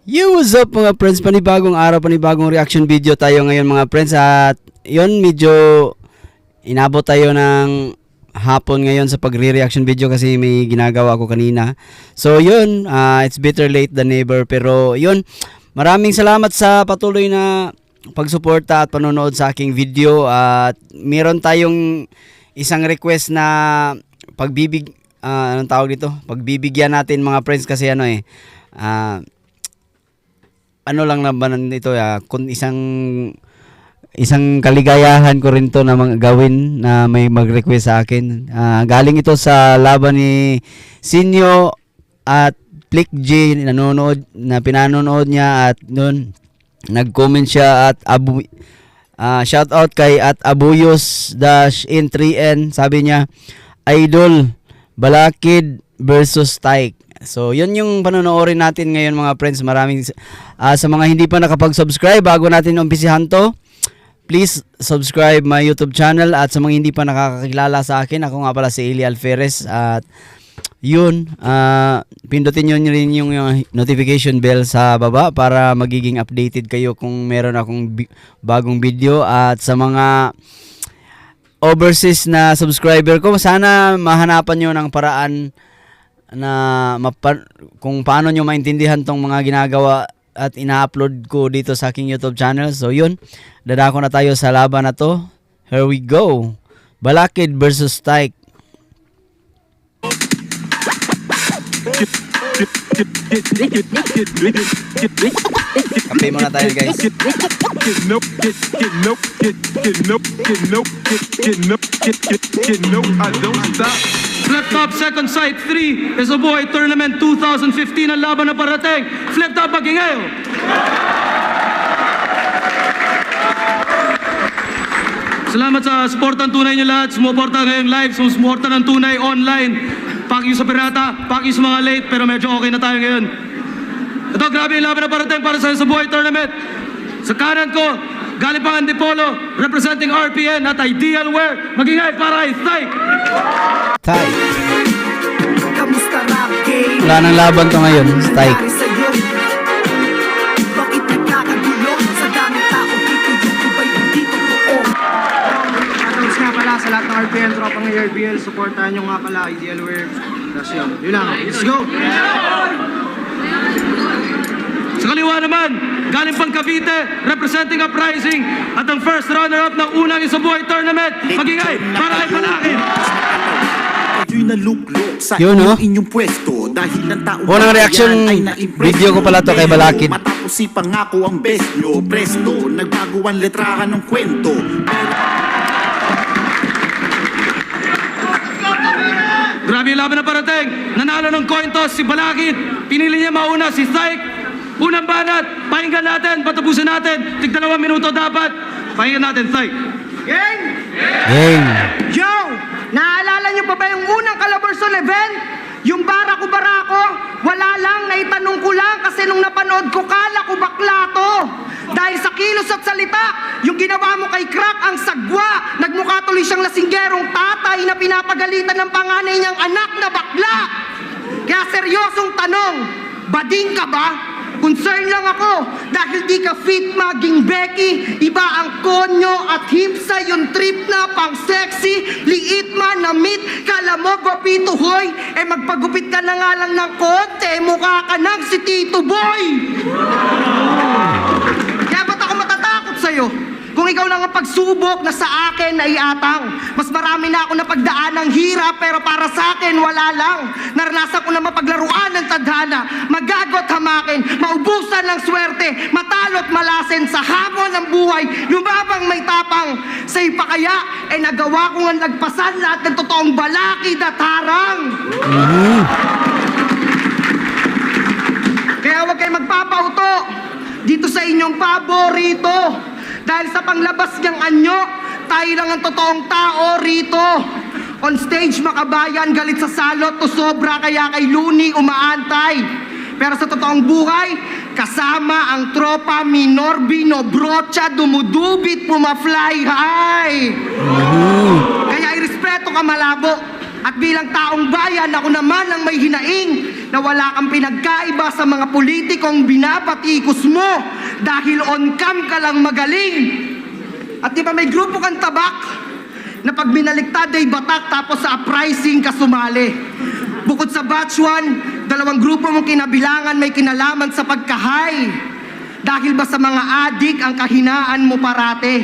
Yo, what's up mga friends? Panibagong araw, panibagong reaction video tayo ngayon mga friends. At yun, medyo inabot tayo ng hapon ngayon sa pagre-reaction video kasi may ginagawa ako kanina. So yun, it's better late than never. Pero yun, maraming salamat sa patuloy na pagsuporta at panonood sa aking video. At meron tayong isang request na anong tawag dito? Pagbibigyan natin mga friends kasi ano lang naman ito kung isang kaligayahan ko rin to na gawin na may mag-request sa akin. Galing ito sa laban ni Sinyo at Flick J na pinanonood niya, at noon nag-comment siya at shout out kay at Abuyos-in3n. Sabi niya, Idol Balakid versus Tyke. So, yun yung panonoodin natin ngayon mga friends. Maraming sa mga hindi pa nakapag-subscribe, bago natin umpisihan to, please subscribe my YouTube channel. At sa mga hindi pa nakakakilala sa akin, ako nga pala si Eli Alferez. At yun, pindutin nyo rin yung notification bell sa baba para magiging updated kayo kung meron akong bagong video. At sa mga overseas na subscriber ko, sana mahanapan nyo ng paraan na kung paano nyo maintindihan tong mga ginagawa at ina-upload ko dito sa aking YouTube channel. So yun, dadako na tayo sa laban na to. Here we go. Balakid versus Tyke. Kape muna tayo guys. Flip top second sight 3 is a boy tournament 2015 ang laban na parating. Flip top Bagingayo. Salamat sa suportan tunay niyo lahat. Sumuporta ngayong live, sumuporta ng tunay online. Paki sa pirata, paki sa mga late, pero medyo okay na tayo ngayon. Ito, grabe yung laban na parating para sa boy tournament. Sa kanan ko, galing pang Antipolo, representing RPN at Ideal Wear. Magingay para kay Tyke. Tyke. Wala nang laban to ngayon, Tyke. Bakit nagkakagulo sa daming taong kituyukoy hindi totoo? Shoutouts nga pala sa lahat ng RPN, tropang RBL. Supportahan nyo nga pala Ideal Wear. That's yun lang, let's go! Sa kaliwa naman, galing pang Cavite, representing Uprising at ang first runner-up ng unang Isabuhay Tournament. Magingay para kay Balakid. Yun, no? Inyong pwesto dahil ang taong unang reaction video ko pala to kay Balakid. Matapos si pangako ang best nyo, presto, nagbago ang letrahan ng kwento. Grabe yung laban na parating. Nanalo ng coin toss si Balakid. Pinili niya mauna si Tyke. Unang banat, pakinggan natin, patapusin natin. Tig 2 minuto dapat. Pakinggan natin, Tyke. Gang! Gang! Yo! Naalala niyo pa ba yung unang Calabarzon event? Yung barako-barako? Wala lang, naitanong ko lang kasi nung napanood ko, kala ko bakla to. Dahil sa kilos at salita, yung ginawa mo kay Crack ang sagwa. Nagmukha tuloy siyang lasinggerong tatay na pinapagalitan ng panganay niyang anak na bakla. Kaya seryosong tanong, bading ka ba? Concern lang ako dahil di ka fit maging Becky. Iba ang konyo at hipsa yung trip na pang sexy. Liit man na meat, kala mo gupito hoy. Magpagupit ka na nga lang ng konti, mukha ka ng si Tito Boy. Kaya ba't ako matatakot sa'yo? Kung ikaw lang ang pagsubok na sa akin ay atang. Mas marami na ako napagdaan ng hirap, pero para sa akin wala lang. Naranasan ko na mapaglaruan ng tadhana, magagot hamakin, maubusan ng swerte, matalo't malasin sa hamon ng buhay, lumabang may tapang. Sa ipakaya, nagawa ko nga nagpasan lahat ng totoong balakid at harang. Kaya huwag kayo magpapauto dito sa inyong paborito. Dahil sa panglabas niyang anyo, tayo lang ang totoong tao rito. On stage, makabayan, galit sa salot, to sobra, kaya kay Luni umaantay. Pero sa totoong buhay, kasama ang tropa, Minorbi, Nobrocha, dumudubit, pumafly high. Kaya irespeto ka malabo. At bilang taong bayan, ako naman ang may hinaing na wala kang pinagkaiba sa mga politikong binapatikos mo dahil on cam ka lang magaling. At di ba may grupo kang tabak na pag binaliktad ay batak tapos sa uprising ka sumali. Bukod sa batch 1, 2 grupo mong kinabilangan may kinalaman sa pagkahay. Dahil ba sa mga adik ang kahinaan mo parate?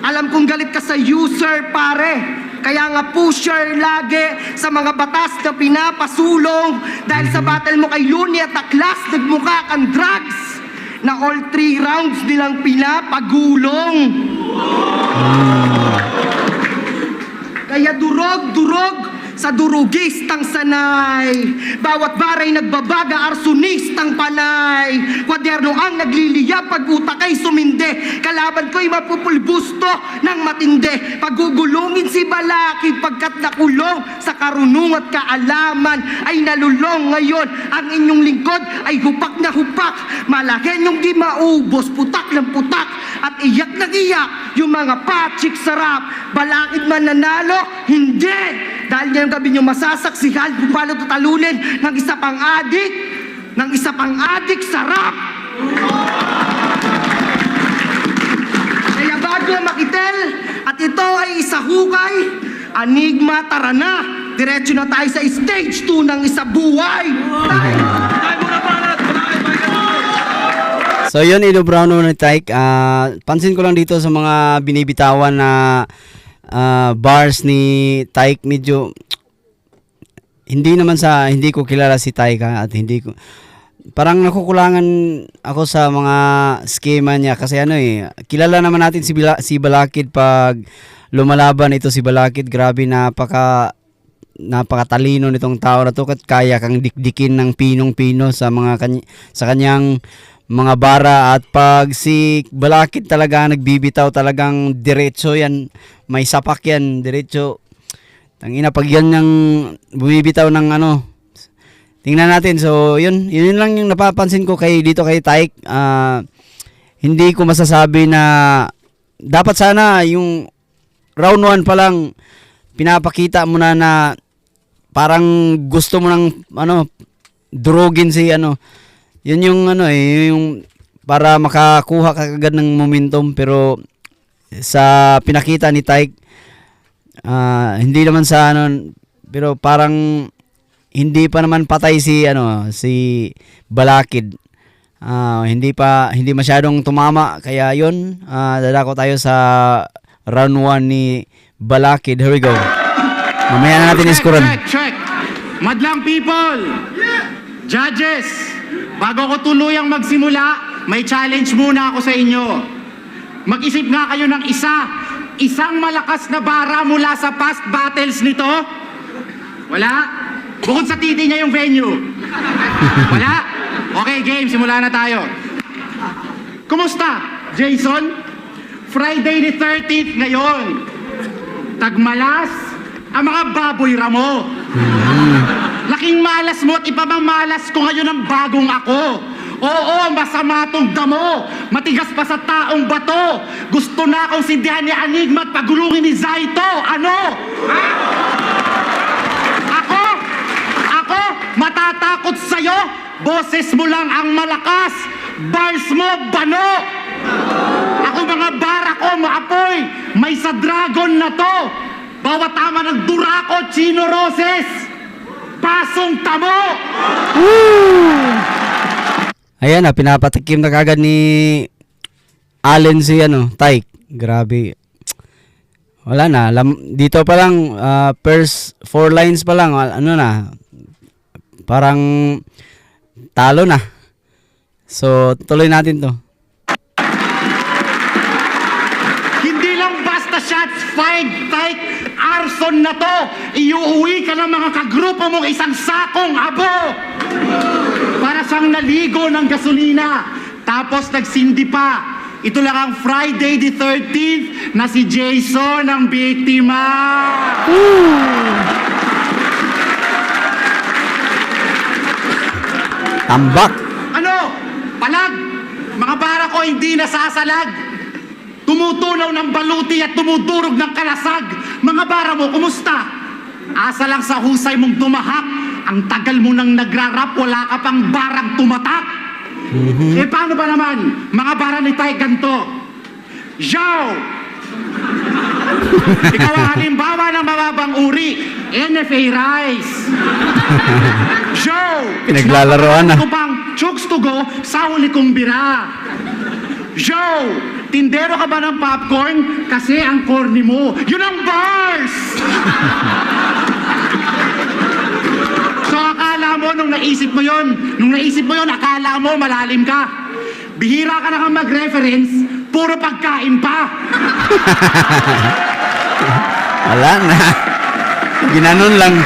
Alam kong galit ka sa user pare. Kaya nga pusher lagi sa mga batas na pinapasulong. Dahil sa battle mo kay Luni at Aklas, nagmukha kang drugs na all 3 rounds nilang pinapagulong. Kaya durog sa durugistang sanay. Bawat baray nagbabaga, arsonistang panay. Kwaderno ang nagliliya, pag utak ay suminde. Kalaban ko'y mapupulbusto ng matinde. Pagugulungin si Balakid pagkat nakulong sa karunungan at kaalaman ay nalulong ngayon. Ang inyong lingkod ay hupak na hupak. Malakin yung di maubos, putak ng putak. At iyak na iyak yung mga patsik sarap. Balakid man nanalo, hindi. Dahil ngayong gabi nyo masasaksihan kung paano tatalunin ng isa pang adik, sarap! Kaya bago makitel, at ito ay isa hukay, Anigma, tara na! Diretso na tayo sa stage 2 ng isa buhay! So yun, Ino Browno ni Tyke. Pansin ko lang dito sa mga binibitawan na bars ni Tyke, medyo hindi ko kilala si Tyke at hindi ko parang nakukulangan ako sa mga schema niya kasi kilala naman natin si Balakid pag lumalaban ito si Balakid, grabe napakatalino nitong tao na to at kaya kang dikdikin ng pinong-pino sa kanyang mga bara. At pag si Balakid talaga nagbibitaw, talagang diretso yan, may sapak yan, diretso. Tangina, pag yan yung bumibitaw ng tingnan natin. So yun lang yung napapansin ko dito kay Tyke. Hindi ko masasabi na dapat sana yung round 1 pa lang pinapakita mo na parang gusto mo ng durugin si yun yung yung para makakuha ka agad ng momentum. Pero sa pinakita ni Tyke, hindi naman sa pero parang hindi pa naman patay si Balakid. Hindi masyadong tumama, kaya yun, dadako tayo sa round 1 ni Balakid. Here we go. Mamaya na natin iskuran. Check. Madlang people, judges, bago ko tuluyang magsimula, may challenge muna ako sa inyo. Mag-isip nga kayo ng isang malakas na bara mula sa past battles nito. Wala? Bukod sa titi niya yung venue. Wala? Okay, game. Simula na tayo. Kumusta, Jason? Friday the 13th ngayon. Tagmalas ang mga baboy ramo. Laking malas mo at ipamamalas ko ngayon ang bagong ako. Oo, masama tong damo. Matigas pa sa taong bato. Gusto na akong sindihan ni Anigma at pagulungin ni Zaito. Ano? Ako, matatakot sa'yo. Boses mo lang ang malakas. Bars mo, bano. Ako mga bara ko, maapoy. May sa dragon na to. Bawat tama ng Durako, Chino Roses. Pasong tamo. Ayan pinapatikim na kagad ni Allen si Tyke. Grabe. Wala na. Dito pa lang, first 4 lines pa lang, parang talo na. So, tuloy natin to. Hindi lang basta shots fired, Tyke. Arson na to. Iuuwi ka ng mga kagrupo mong isang sakong abo. Para siyang naligo ng gasolina. Tapos nagsindi pa. Ito lang ang Friday the 13th na si Jason ang biktima. Tambak. Palag! Mga bara ko hindi nasasalag. Tumutunaw ng baluti at tumudurog ng kalasag. Mga bara mo, kumusta? Asa lang sa husay mong dumahak Ang tagal mo nang nagrarap, wala ka pang barang tumatak. Eh paano ba naman, mga bara ni Tay ganto? Zhao! Ikaw ang halimbawa ng mababang uri, NFA Rice. Zhao! Pinaglalaroan na. Ko pang chokes to go sa huli kong bira. Zhao! Tindero ka ba ng popcorn? Kasi ang corny mo. Yun ang bars! So akala mo nung naisip mo yun, akala mo malalim ka. Bihira ka na kang mag-reference, puro pagkain pa. Wala na. Ginanon lang.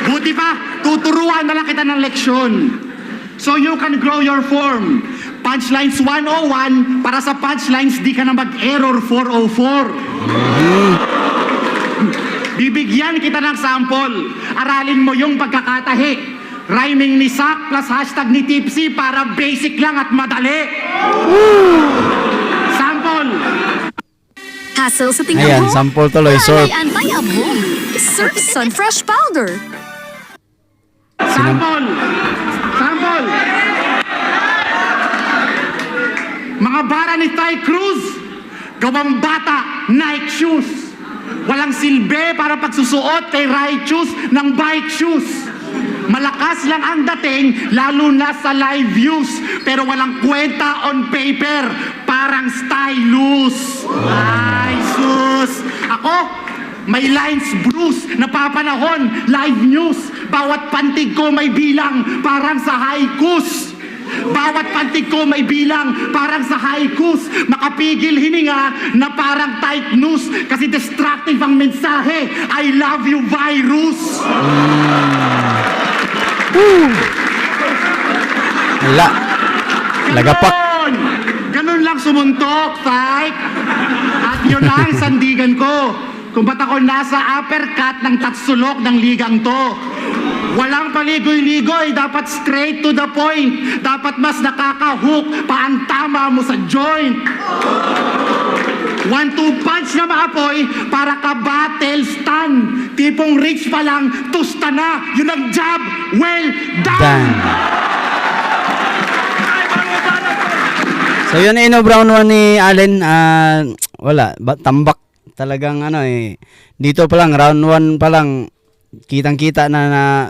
Buti pa, tuturuan na lang kita ng leksyon. So you can grow your form. Punchlines 101, para sa punchlines, di ka na mag-error 404. Bibigyan kita ng sample. Aralin mo yung pagkakatahi. Rhyming ni Sak plus hashtag ni Tipsy para basic lang at madali. Sample. Hassle sa tingnan Ayan, mo? sample tuloy. Nanay Sorb. Anti-abo. Sun Fresh Powder. Sample. Sample. Mga bara ni Ty Cruz, gawang bata, Nike shoes. Walang silbi para pagsusuot kay Righteous ng bike shoes. Malakas lang ang dating, lalo na sa live views. Pero walang kwenta on paper, parang stylus. Ay, sus! Ako, may lines Bruce, napapanahon, live news. Bawat pantig ko may bilang, parang sa haikus. Bawat pantig ko may bilang, parang sa haikus. Makapigil hininga na parang tight news. Kasi destructive ang mensahe. I love you, virus. Wala. Lagapak. Ganun lang sumuntok, Tyke. At yun ang sandigan ko. Kung ba't ako nasa uppercut ng tatsulok ng ligang to. Walang paligoy-ligoy, dapat straight to the point. Dapat mas nakaka-hook pa ang tama mo sa joint. 1-2 punch na maapoy para ka battle stun. Tipong rich pa lang, tusta na. Yun ang job. Well done! Done. So yun brown one ni Allen. Wala, tambak talagang dito pa lang, round 1 pa lang, kitang-kita na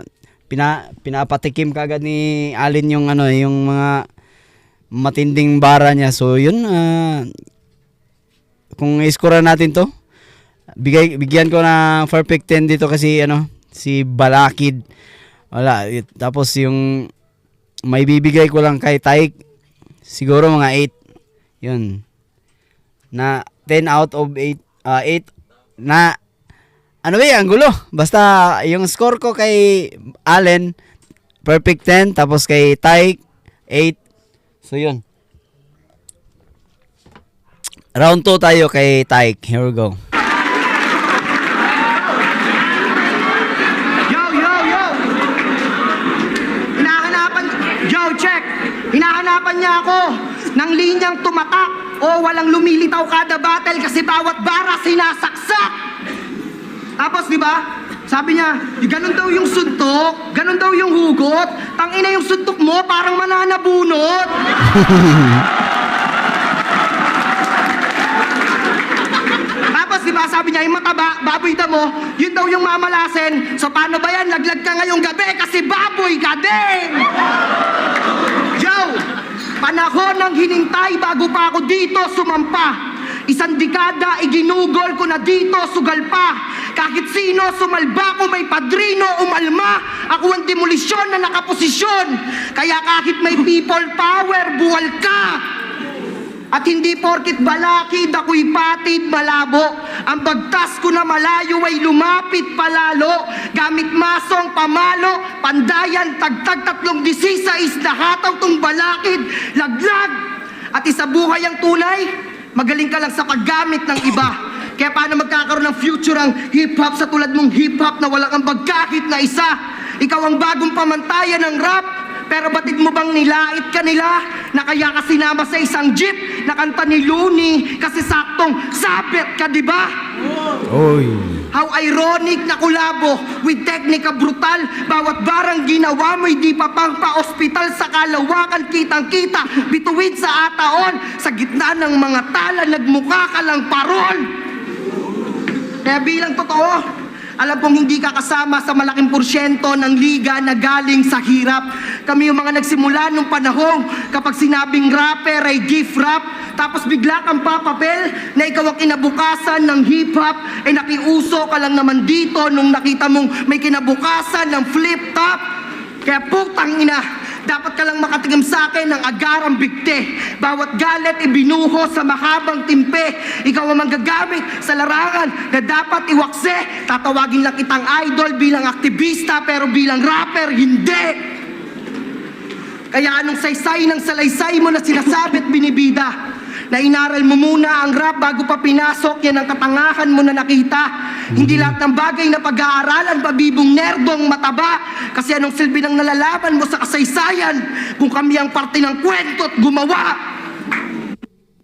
pinapatikim kagad ni Allen yung yung mga matinding bara niya. So yun, kung i-score natin to, bigyan ko na perfect 10 dito kasi si Balakid. Wala, tapos yung may bibigay ko lang kay Tyke, siguro mga 8. Yun. Na 10 out of 8 na ano ba ang gulo? Basta yung score ko kay Allen perfect 10, tapos kay Tyke 8. So yun. Round 2 tayo kay Tyke. Here we go. Hinahanapan niya ako ng linyang tumatak o walang lumilitaw kada battle kasi bawat bara sinasaksak. Tapos di ba? Sabi niya, ganun daw yung suntok, ganun daw yung hugot. Tangina yung suntok mo parang mananabunot. Tapos di ba sabi niya, yung mataba, baboy damo, yun daw yung mamalasin. So paano ba yan? Laglag ka ngayong gabi kasi baboy ka din. Yo! Panahon ng hinintay bago pa ako dito sumampa. Isang dekada iginugol ko na dito sugal pa. Kahit sino sumalba ko may padrino umalma. Ako ang demolisyon na nakaposisyon. Kaya kahit may people power, buwal ka. At hindi porkit balakid ako'y patid malabo. Ang bagtas ko na malayo ay lumapit palalo. Gamit masong pamalo, pandayan, tagtag 316 na hataw tong balakid. Laglag! At isa buhay ang tunay, magaling ka lang sa paggamit ng iba. Kaya paano magkakaroon ng future ang hip-hop sa tulad mong hip-hop na walang ambag kahit na isa? Ikaw ang bagong pamantayan ng rap. Pero batid mo bang nilait ka nila na kaya ka sinama sa isang jeep na kanta ni Looney kasi saktong sapit ka, di ba? Oy. How ironic na kulabo with teknika brutal. Bawat barang ginawa mo, hindi pa pang pa-ospital sa kalawakan. Kitang-kita, bituin sa ataon. Sa gitna ng mga tala, nagmukha ka lang parol. Kaya bilang totoo, alam kong hindi ka kasama sa malaking porsyento ng liga na galing sa hirap. Kami yung mga nagsimula nung panahon kapag sinabing rapper ay gift rap, tapos bigla kang papapel na ikaw ang kinabukasan ng hip-hop, ay nakiuso ka lang naman dito nung nakita mong may kinabukasan ng flip-top. Kaya putang ina, dapat ka lang makatingin sa akin ng agarang bigte. Bawat galit ibinuho sa mahabang timpe. Ikaw ang manggagamit sa larangan na dapat iwakse. Tatawagin lang kitang idol bilang aktivista, pero bilang rapper, hindi. Kaya anong saysay ng salaysay mo na sinasabi't binibida? Na inaral mo muna ang rap bago pa pinasok, yan ang katangahan mo na nakita. Hindi lahat ng bagay na pag-aaralan, pabibong nerdong mataba. Kasi anong silbi ng nalalaman mo sa kasaysayan kung kami ang parte ng kwento't gumawa?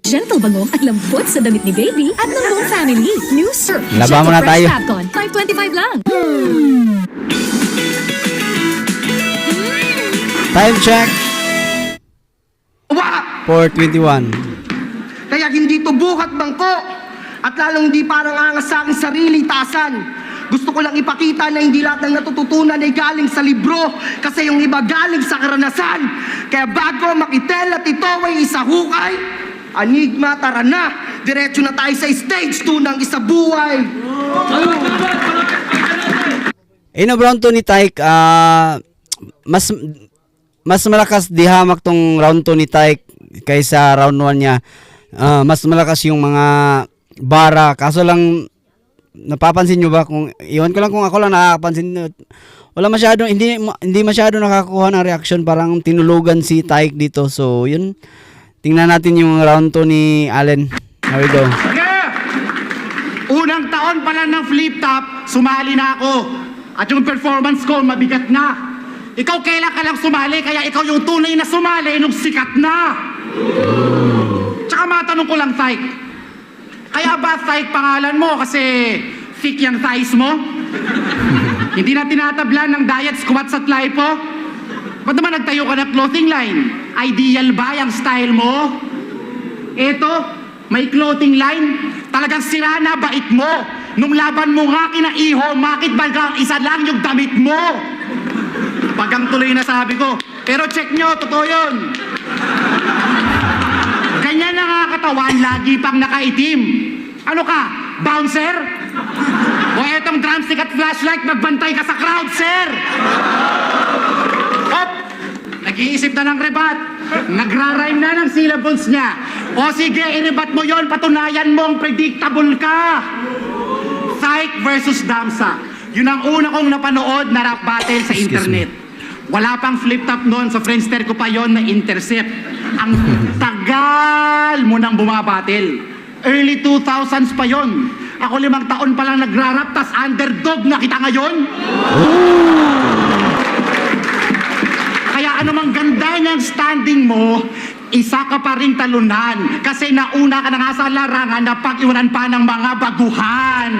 Gentle bangong at lambot sa damit ni baby at ng buong family. New Surf Laban mo na tayo. Fabcon, $5.25 lang. Time check. Wa! 4:21. Kaya hindi to buhat bangko at lalong hindi parang angas sa aking sarili tasan. Gusto ko lang ipakita na hindi lahat ng natututunan ay galing sa libro, kasi yung iba galing sa karanasan. Kaya bago makitel at ito ay isa hukay, Enigma, tara na, diretso na tayo sa stage 2 ng isa buhay. Round 2 ni Tyke, mas malakas di hamak tong round 2 ni Tyke kaysa round 1 niya. Mas malakas yung mga bara, kaso lang napapansin nyo ba, kung iwan ko lang kung ako lang nakapansin, wala masyado, hindi masyado nakakuha ng reaction, parang tinulugan si Tyke dito. So yun, tingnan natin yung round 2 ni Allen. Here we go. Yeah! Unang taon pa lang ng flip-top, sumali na ako. At yung performance ko, mabigat na. Ikaw kailan ka lang sumali, kaya ikaw yung tunay na sumali nung sikat na. Tsaka matanong ko lang, Tyke. Kaya ba Tyke pangalan mo kasi thick yung thighs mo? Hindi na tinatablan ng diet, squats at lipo? Ba't naman nagtayo ka ng clothing line? Ideal ba yung style mo? Eto, may clothing line. Talagang sira na bait mo. Nung laban mo nga kina Iho, bakit ba isa lang yung damit mo? Pagang tuloy na sabi ko. Pero check nyo, totoo yun. Ganyan na nga katawan, lagi pang nakaitim. Ano ka, bouncer? O etong drumstick at flashlight, magbantay ka sa crowd, sir! Hop! Nag-iisip na ng rebat. Nagra-rhyme na ng syllables niya. O sige, iribat mo yon, patunayan mong predictable ka. Tyke versus Damsa. Yun ang una kong napanood na rap battle sa internet. Wala pang flip-top noon, sa Friendster ko pa yon na intercept. Ang tagal mo nang bumabattle. Early 2000s pa yon. Ako 5 taon pa lang nagrarap, tas underdog na kita ngayon. Kaya anumang ganda niyang standing mo, isa ka pa rin talunan. Kasi nauna ka na nga sa larangan na pag-iwanan pa ng mga baguhan.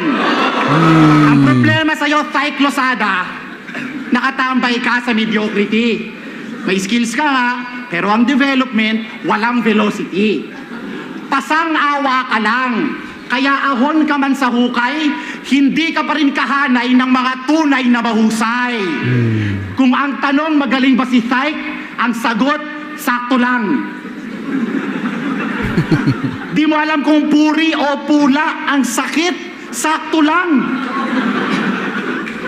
Ang problema sa'yo, Tyke Lozada, nakatambay ka sa mediocrity. May skills ka nga, pero ang development, walang velocity. Pasang-awa ka lang. Kaya ahon ka man sa hukay, hindi ka pa rin kahanay ng mga tunay na mahusay. Kung ang tanong, magaling ba si Tyke? Ang sagot, sakto lang. Di mo alam kung puri o pula ang sakit, sakto lang.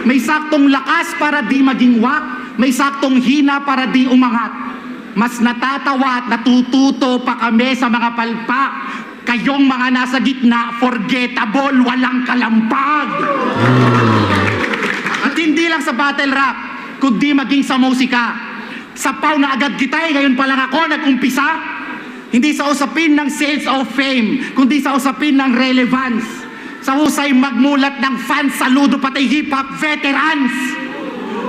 May saktong lakas para di maging wak, may saktong hina para di umangat. Mas natatawa at natututo pa kami sa mga palpak. Kayong mga nasa gitna, forgettable, walang kalampag. At hindi lang sa battle rap, kundi maging sa musika. Sapaw na agad kita, ngayon pa lang ako nag-umpisa. Hindi sa usapin ng sales of fame, kundi sa usapin ng relevance. Sa husay magmulat ng fans, saludo pati hip-hop veterans.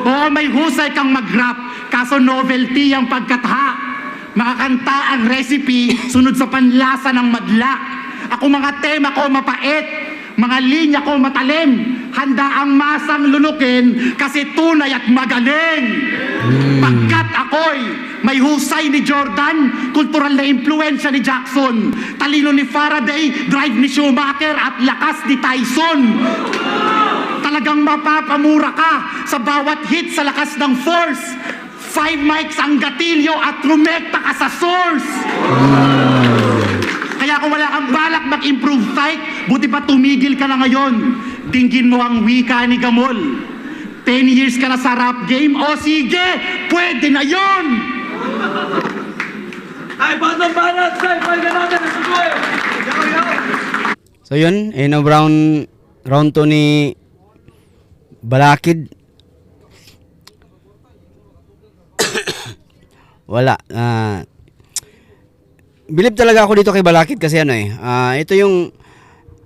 Oo, may husay kang mag-rap, kaso novelty ang pagkatha. Mga kanta ang recipe, sunod sa panlasa ng madla. Ako mga tema ko mapait, mga linya ko matalim. handa ang masang lunukin kasi tunay at magaling. Pagkat ako'y may husay ni Jordan, kultural na impluensya ni Jackson, talino ni Faraday, drive ni Schumacher at lakas ni Tyson. Talagang mapapamura ka sa bawat hit sa lakas ng force. 5 mics ang gatilyo at rumekta ka sa source. Kaya kung wala kang balak mag-improve fight, buti pa tumigil ka na ngayon. Dinggin mo ang wika ni Gamol. 10 years ka na sa rap game, o sige, pwede na yon. Ay, bandang banat! Say, pahinga natin! Nasugoy! So yun, round 2 ni Balakid. Wala. Bilib talaga ako dito kay Balakid kasi ito yung,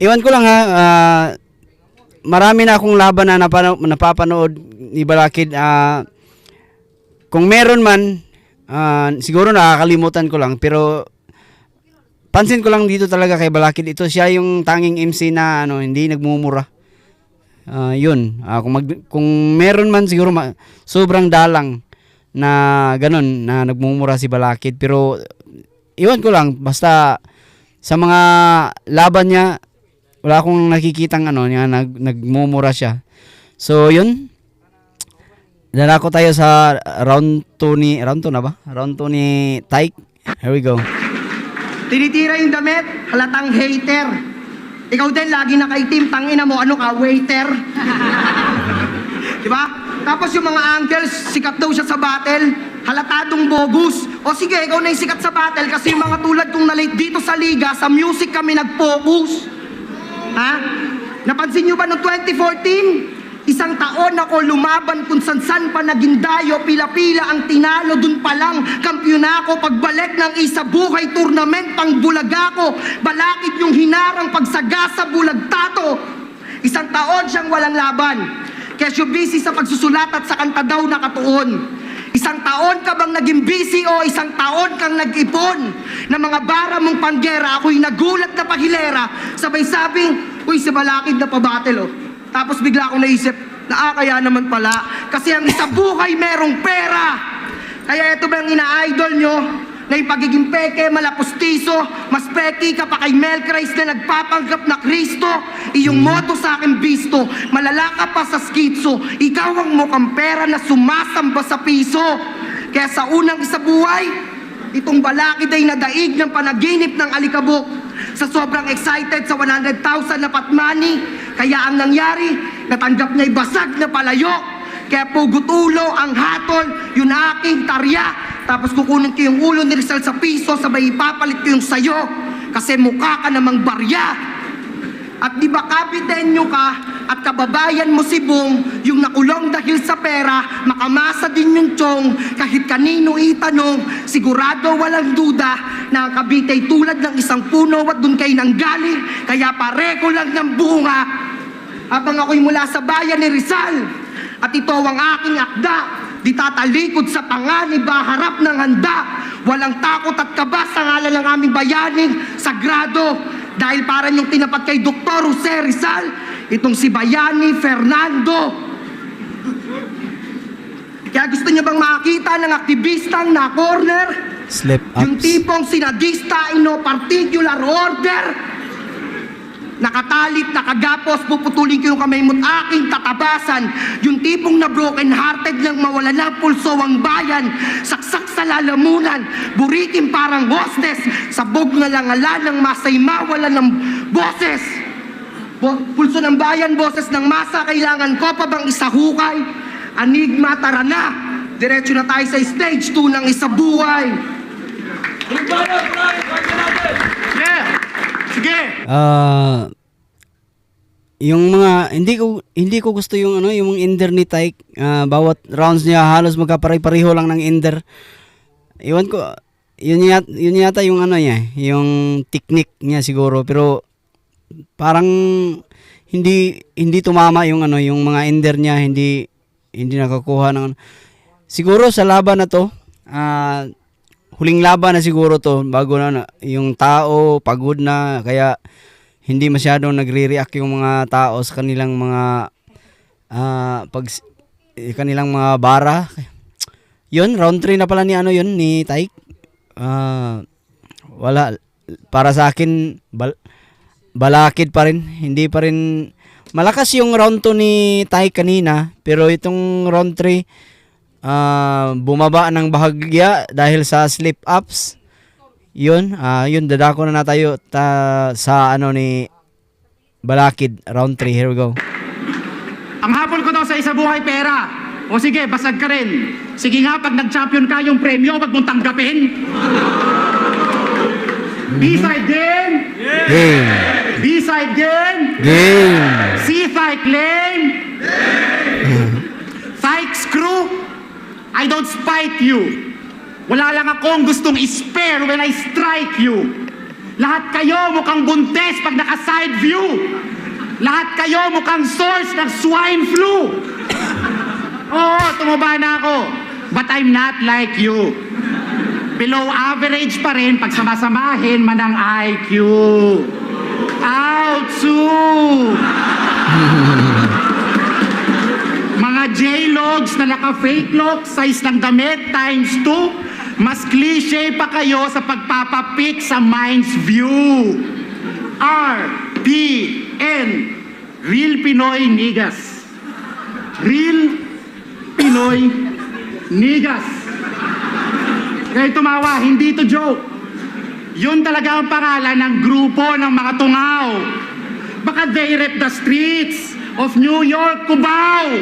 iwan ko lang marami na akong laban na napapanood ni Balakid. Kung meron man, siguro nakakalimutan ko lang, pero pansin ko lang dito talaga kay Balakid, ito siya yung tanging MC na hindi nagmumura. Yun, kung meron man siguro sobrang dalang na ganun na nagmumura si Balakid, pero iwan ko lang, basta sa mga laban niya wala akong nakikitang nagmumura siya. So yun, dalako tayo sa round 2 na ba? Round 2 ni Tyke. Here we go. Tinitira yung damit, halatang hater. Ikaw din, lagi nakaitim, tangina mo, ano ka, waiter? Diba? Tapos yung mga uncles, sikat daw siya sa battle, halatadong bogus. O sige, ikaw na yung sikat sa battle kasi yung mga tulad kong na-late dito sa liga, sa music kami nag-focus. Ha? Napansin nyo ba noong 2014? Isang taon ako lumaban kung san-san pa naging dayo, pila-pila ang tinalo, dun pa lang kampyon ako. Pagbalik ng isa buhay tournament, pang bulaga ko, Balakid yung hinarang pagsagasa bulagtato. Isang taon siyang walang laban, kesyo busy sa pagsusulat at sa kanta daw nakatuon. Isang taon ka bang naging busy o isang taon kang nag-ipon na mga bara mong panggera? Ako'y nagulat na pahilera, sabay sabing, uy, si Balakid na pabattle oh. Tapos bigla akong naisip, kaya naman pala, kasi ang isa buhay merong pera. Kaya ito ba ang ina-idol nyo? Na yung pagiging peke, malapustiso, mas peki ka pa kay Mel Christ na nagpapanggap na Kristo. Iyong moto sa akin bisto, malala ka pa sa skitso. Ikaw ang mukhang pera na sumasamba sa piso. Kaya sa unang isa buhay, itong Balakid ay nadaig ng panaginip ng alikabok. Sa sobrang excited sa 100,000 na patmani, kaya ang nangyari, natanggap niya'y basag na palayok. Kaya pugot ulo ang hatol, yun aking tarya. Tapos kukunin ko yung ulo ni Rizal sa piso, sabay ipapalit ko yung sayo. Kasi mukha ka namang barya. At di ba kapitenyo ka at kababayan mo si Bong, yung nakulong dahil sa pera, makamasa din yung tiyong, kahit kanino itanong, sigurado walang duda na ang Cavite ay tulad ng isang puno at dun kayo nanggaling, kaya pareko lang ng bunga. Habang ako'y mula sa bayan ni Rizal, at ito ang aking akda, di tatalikod sa panganib, harap ng handa. Walang takot at kaba sa ngalan ng aming bayaning sagrado. Dahil para niyong tinapat kay Dr. Jose Rizal, itong si Bayani Fernando. Kaya gusto niyo bang makakita ng aktivistang na corner? Slip ups. Yung tipong sinadista in no particular order. Nakatalit, nakagapos, puputulin ko yung kamay mo't aking tatabasan. Yung tipong na broken hearted nang mawala na pulso ang bayan. Saksak sa lalamunan, burikin parang hostess. Sabog na langala ng masay mawala ng boses. Pulso ng bayan, boses ng masa, kailangan ko pa bang isahukay? Anigma, tara na! Diretso na tayo sa stage 2 ng isabuhay. Yeah! Sige! Yung mga hindi ko gusto yung yung ender ni Tyke. Bawat rounds niya halos magkapare-pareho lang ng ender. Iwan ko, yun yata yung niya, yung technique niya siguro, pero parang hindi tumama yung yung mga ender niya, hindi nakakuha ng siguro sa laban na to. Huling laban na siguro to, bago na yung tao pagod na, kaya hindi masyadong nagre-react yung mga tao sa kanilang mga kanilang mga bara. Yun, round 3 na pala ni ano yun, ni Taik. Wala, para sa akin, balakid pa rin. Hindi pa rin, malakas yung round 2 ni Taik kanina, pero itong round 3, bumaba ng bahagya dahil sa slip-ups. Yun, dadako na tayo sa ano ni Balakid, round 3. Here we go. Ang hapon ko daw sa isa buhay pera. O sige, basag ka rin. Sige nga, pag nag-champion ka yung premyo, wag mong tanggapin. B-side game. Game. B-side game. Game. C-thigh claim. Thigh screw. I don't spite you. Wala lang akong gustong spare when I strike you. Lahat kayo mukhang buntes pag naka-side view. Lahat kayo mukhang source ng swine flu. Oo, tumaba na ako. But I'm not like you. Below average pa rin pag samasamahin man ang IQ. Outsu! Mga J-logs na naka-fake lock, size ng damit times 2. Mas cliche pa kayo sa pagpapapik sa mind's view. RPN. Real Pinoy Niggas. Real Pinoy Niggas. Kaya tumawa, hindi to joke. Yun talaga ang pangalan ng grupo ng mga tungaw. Baka they rep the streets of New York, Cubao.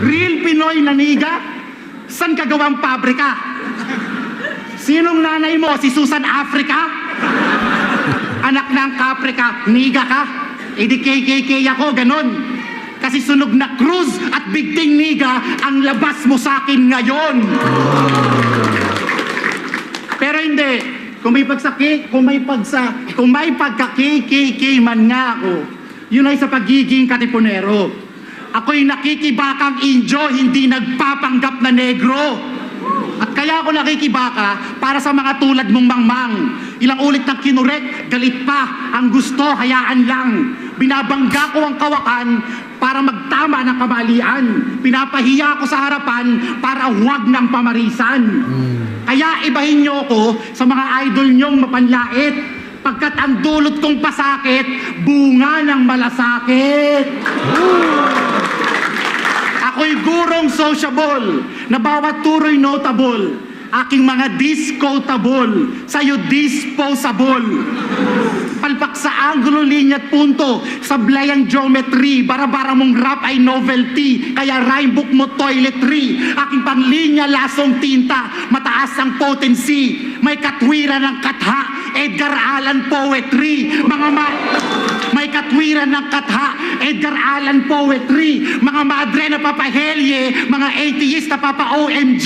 Real Pinoy na niga? San kagawang pabrika? Sinong nanay mo? Si Susan Africa? Anak ng Caprica, niga ka? E di KKK ako, ganun. Kasi sunog na Cruz at bigting niga ang labas mo sa akin ngayon. Pero hindi. Kung may pagka-KKK man nga ako, yun ay sa pagiging katipunero. Ako'y nakikibakang Indio, hindi nagpapanggap na negro. At kaya ako nakikibaka para sa mga tulad mong mangmang. Ilang ulit na kinurek, galit pa. Ang gusto, hayaan lang. Binabangga ko ang kawakan para magtama ng kamalian. Pinapahiya ko sa harapan para huwag ng pamarisan. Kaya ibahin niyo ko sa mga idol niyong mapanlait. Pagkat ang dulot kong pasakit, bunga ng malasakit. Ako'y gurong sociable, na bawat turo'y notable. Aking mga discotable, sa'yo disposable. Palpak sa anggulo, linya at punto, sablay ang geometry, bara-bara mong rap ay novelty, kaya rhyme book mo toiletry. Aking panglinya, lasong tinta, mataas ang potency, may katwiran ng katha, Edgar Allan poetry. May katwiran ng katha, Edgar Allan poetry. Mga madre na papahelye, mga atheist na papa-OMG.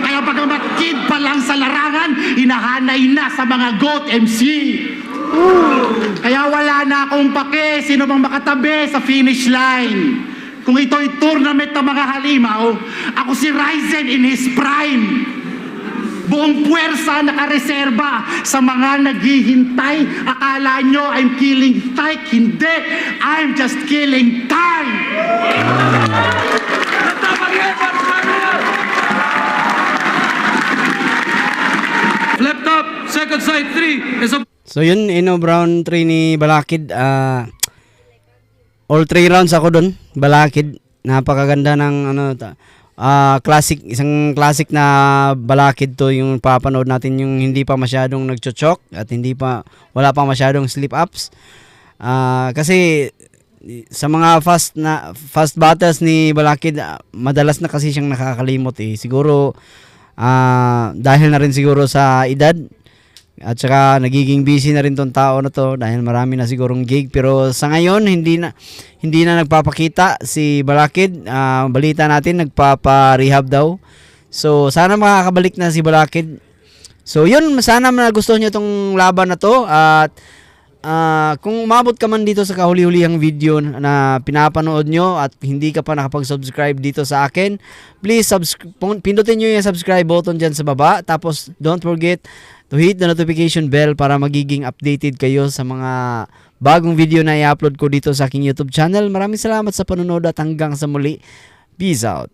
Kaya bagamat kid pa lang sa larangan, hinahanay na sa mga GOAT MC. Kaya wala na akong pake sino bang makatabi sa finish line. Kung ito'y tournament ng mga halimaw, ako si Ryzen in his prime. Buong puwersa nakareserba sa mga naghihintay. Akala nyo I'm killing time. Hindi, I'm just killing time. Flip top, second side 3 is a... So yun, round 3 ni Balakid. All 3 rounds ako dun. Balakid. Napakaganda ng isang classic na Balakid to, yung papanood natin, yung hindi pa masyadong nagchochok at wala pa masyadong slip ups. Kasi sa mga fast battles ni Balakid, madalas na kasi siyang nakakalimot eh. Siguro dahil na rin siguro sa edad. At saka nagiging busy na rin tong tao na to dahil marami na sigurong gig, pero sa ngayon hindi na nagpapakita si Balakid. Balita natin nagpapa-rehab daw. So sana makakabalik na si Balakid. So yun, sana nagustuhan niyo tong laban na to, at kung umabot ka man dito sa kahuli-hulihang video na pinapanood nyo at hindi ka pa nakapag-subscribe dito sa akin, please pindutin nyo yung subscribe button dyan sa baba. Tapos don't forget to hit the notification bell para magiging updated kayo sa mga bagong video na i-upload ko dito sa aking YouTube channel. Maraming salamat sa panonood at hanggang sa muli. Peace out.